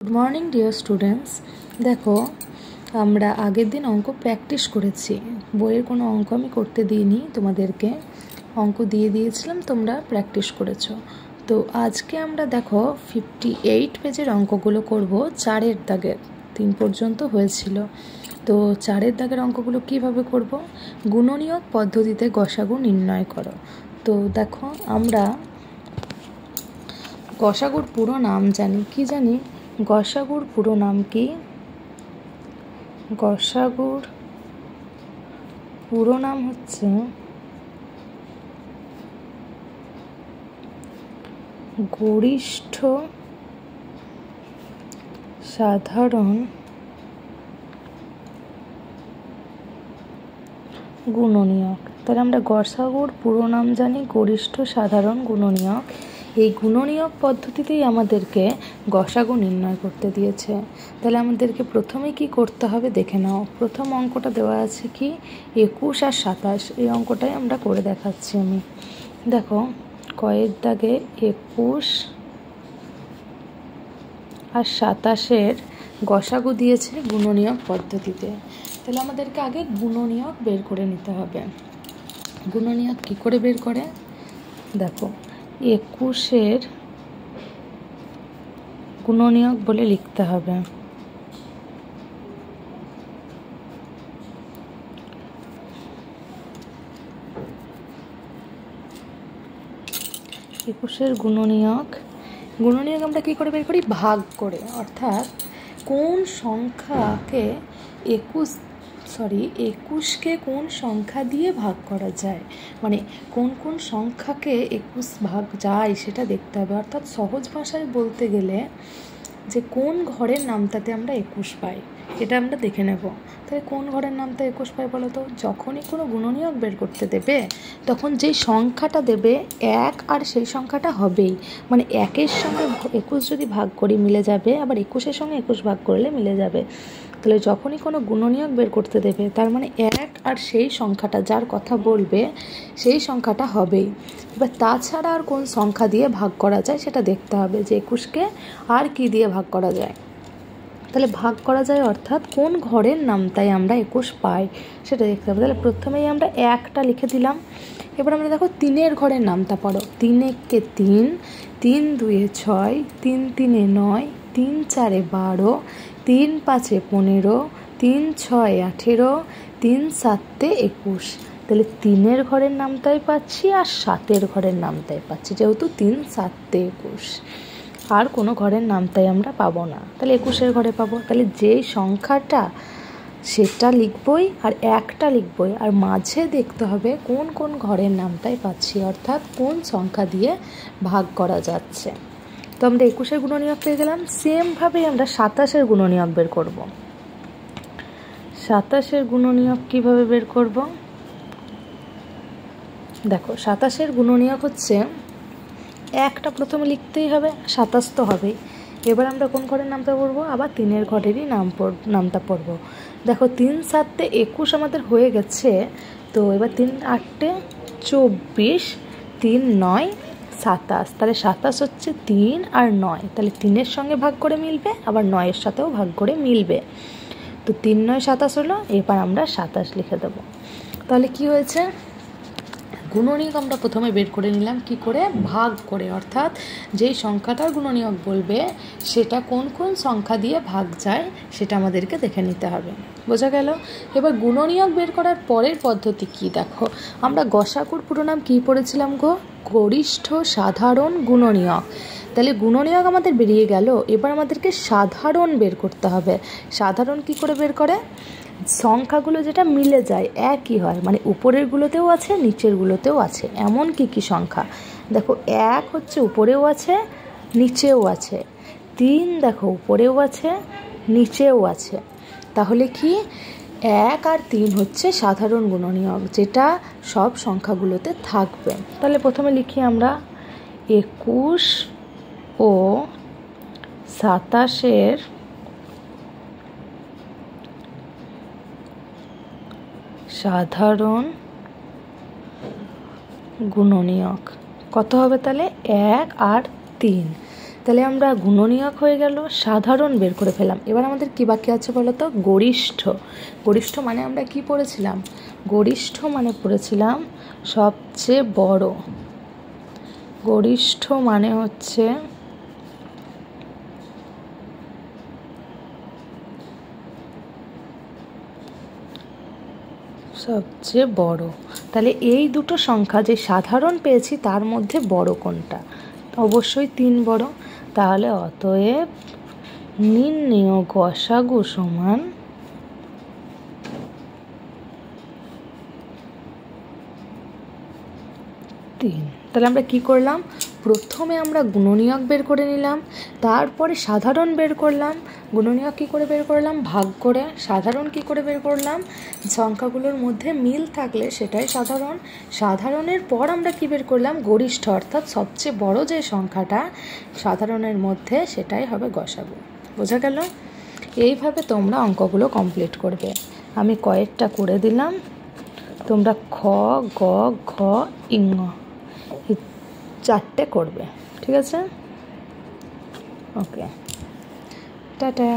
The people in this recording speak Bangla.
Good morning dear students. দেখো, আমরা আগের দিন অঙ্ক প্র্যাকটিস করেছি। বইয়ের কোনো অঙ্ক আমি করতে দিইনি তোমাদেরকে, অঙ্ক দিয়ে দিয়েছিলাম, তোমরা প্র্যাকটিস করেছো। তো আজকে আমরা দেখো 58 পেজের অঙ্কগুলো করব। 4-এর দাগের 3 পর্যন্ত হয়েছিল। তো 4-এর দাগের অঙ্কগুলো কিভাবে করব? গুণনীয়ক পদ্ধতিতে গসাগু নির্ণয় করো। তো দেখো, আমরা গসাগুর পুরো নাম জানি। কি জানি? গসাগুর পুরো নাম কি? গসাগুর পুরো নাম হচ্ছে গরিষ্ঠ সাধারণ গুণনীয়ক। তাহলে আমরা গসাগুর পুরো নাম জানি গরিষ্ঠ সাধারণ গুণনীয়ক। এই গুণনীয়ক পদ্ধতিতেই আমাদেরকে গসাগু নির্ণয় করতে দিয়েছে। তাহলে আমাদেরকে প্রথমে কি করতে হবে দেখে নাও। প্রথম অঙ্কটা দেওয়া আছে কি 21 আর 27। এই অঙ্কটাই আমরা করে দেখাচ্ছি আমি। দেখো, কয়ের দাগে 21 আর 27-এর গসাগু দিয়েছে গুণনীয়ক পদ্ধতিতে। তাহলে আমাদেরকে আগে গুণনীয়ক বের করে নিতে হবে। গুণনীয়ক কি করে বের করে? দেখো, 21-এর গুণনীয়ক বলে লিখতে হবে 21-এর গুণনীয়ক আমরা কি করে বের করি? ভাগ করে। অর্থাৎ কোন সংখ্যাকে 21কে কোন সংখ্যা দিয়ে ভাগ করা যায়, মানে কোন কোন সংখ্যাকে 21 ভাগ যায় সেটা দেখতে হবে। অর্থাৎ সহজ ভাষায় বলতে গেলে যে কোন ঘরের নামটাতে আমরা 21 পাই এটা আমরা দেখে নেব। তাহলে কোন ঘরের নামটা 21 পাই বলো তো? যখনই কোনো গুণনীয়ক বের করতে দেবে তখন যেই সংখ্যাটা দেবে 1 আর সেই সংখ্যাটা হবেই, মানে 1-এর সঙ্গে 21 যদি ভাগ করি মিলে যাবে, আবার 21-এর সঙ্গে 21 ভাগ করলে মিলে যাবে। তাহলে যখনই কোনো গুণনীয়ক বের করতে দেবে তার মানে 1 আর সেই সংখ্যাটা যার কথা বলবে সেই সংখ্যাটা হবেই। এবার তাছাড়া আর কোন সংখ্যা দিয়ে ভাগ করা যায় সেটা দেখতে হবে, যে 21কে আর কি দিয়ে ভাগ করা যায়। তাহলে ভাগ করা যায় অর্থাৎ কোন ঘরের নামটাই আমরা 21 পাই সেটা দেখতে হবে। তাহলে প্রথমেই আমরা 1টা লিখে দিলাম। এবার আমরা দেখো 3-এর ঘরের নামটা পড়ো। 3-একে 3, 3 2-এ 6, 3 3-এ 9, 3 4-এ 12, 3 5-এ 15, 3 6-এ 18, 3 7-এ 21। তাহলে 3-এর ঘরের নামটাই পাচ্ছি আর 7-এর ঘরের নামটাই পাচ্ছি, যেহেতু 3 7-এ 21। আর কোনো ঘরের নামটাই আমরা পাবো না, তাহলে 21-এর ঘরে পাবো। তাহলে যেই সংখ্যাটা সেটা লিখবই আর 1টা লিখবই, আর মাঝে দেখতে হবে কোন কোন ঘরের নামটাই পাচ্ছি, অর্থাৎ কোন সংখ্যা দিয়ে ভাগ করা যাচ্ছে। তো আমরা 21-এর গুণনীয়ক পেয়ে গেলাম। সেমভাবেই আমরা 27-এর গুণনীয়ক বের করব। 27-এর গুণনীয়ক কীভাবে বের করব? দেখো, 27-এর গুণনীয়ক হচ্ছে 1টা প্রথমে লিখতেই হবে, 27 তো হবেই। এবার আমরা কোন ঘরের নামটা পড়বো? আবার 3-এর ঘরেরই নামটা পড়বো। দেখো, 3 7-এ 21 আমাদের হয়ে গেছে। তো এবার 3 8-এ 24, 3 9 27। তাহলে 27 হচ্ছে 3 আর 9, তাহলে 3-এর সঙ্গে ভাগ করে মিলবে, আবার 9-এর সাথেও ভাগ করে মিলবে। তো 3 9 27 হলো। এবার আমরা 27 লিখে দেবো। তাহলে কি হয়েছে? গুণনীয়ক আমরা প্রথমে বের করে নিলাম কি করে? ভাগ করে। অর্থাৎ যেই সংখ্যাটার গুণনীয়ক বলবে সেটা কোন কোন সংখ্যা দিয়ে ভাগ যায় সেটা আমাদেরকে দেখে নিতে হবে। বোঝা গেল? এবার গুণনীয়ক বের করার পরের পদ্ধতি কি? দেখো, আমরা গসাগুর পুরো নাম কী পড়েছিলাম গো? গরিষ্ঠ সাধারণ গুণনীয়ক। তাহলে গুণনীয়ক আমাদের বেরিয়ে গেল। এবার আমাদেরকে সাধারণ বের করতে হবে। সাধারণ কি করে বের করে? সংখ্যাগুলো যেটা মিলে যায়, একই হয়, মানে উপরেরগুলোতেও আছে নিচেরগুলোতেও আছে। এমন কি কি সংখ্যা? দেখো, 1 হচ্ছে উপরেও আছে নিচেও আছে। 3 দেখো উপরেও আছে নিচেও আছে। তাহলে কি 1 আর 3 হচ্ছে সাধারণ গুণনীয়ক, যেটা সব সংখ্যাগুলোতে থাকবে। তাহলে প্রথমে লিখি আমরা 21 ও 27-এর সাধারণ গুণনীয়ক কত হবে? তাহলে 1 আর 3। তাহলে আমরা গুণনীয়ক হয়ে গেল, সাধারণ বের করে ফেলাম। এবার আমাদের কী বাকি আছে বলো তো? গরিষ্ঠ। গরিষ্ঠ মানে আমরা কি পড়েছিলাম? গরিষ্ঠ মানে পড়েছিলাম সবচেয়ে বড়। গরিষ্ঠ মানে হচ্ছে সবচেয়ে বড়। তাহলে এই দুটো সংখ্যা যে সাধারণ পেয়েছি তার মধ্যে বড় কোনটা? অবশ্যই 3 বড়। তাহলে অতএব নির্ণেয় গসাগু সমান 3। তাহলে আমরা কি করলাম? প্রথমে আমরা গুণনীয়ক বের করে নিলাম, তারপরে সাধারণ বের করলাম। গুণনীয়ক কী করে বের করলাম? ভাগ করে। সাধারণ কি করে বের করলাম? সংখ্যাগুলোর মধ্যে মিল থাকলে সেটাই সাধারণ। সাধারণের পর আমরা কি বের করলাম? গরিষ্ঠ, অর্থাৎ সবচেয়ে বড় যে সংখ্যাটা সাধারণের মধ্যে সেটাই হবে গসাগু। বোঝা গেল? এইভাবে তোমরা অঙ্কগুলো কমপ্লিট করবে। আমি কয়েকটা করে দিলাম, তোমরা খ, গ, ঘ, ইঙ 4টে করবে। ঠিক আছে? ওকে, টাটা।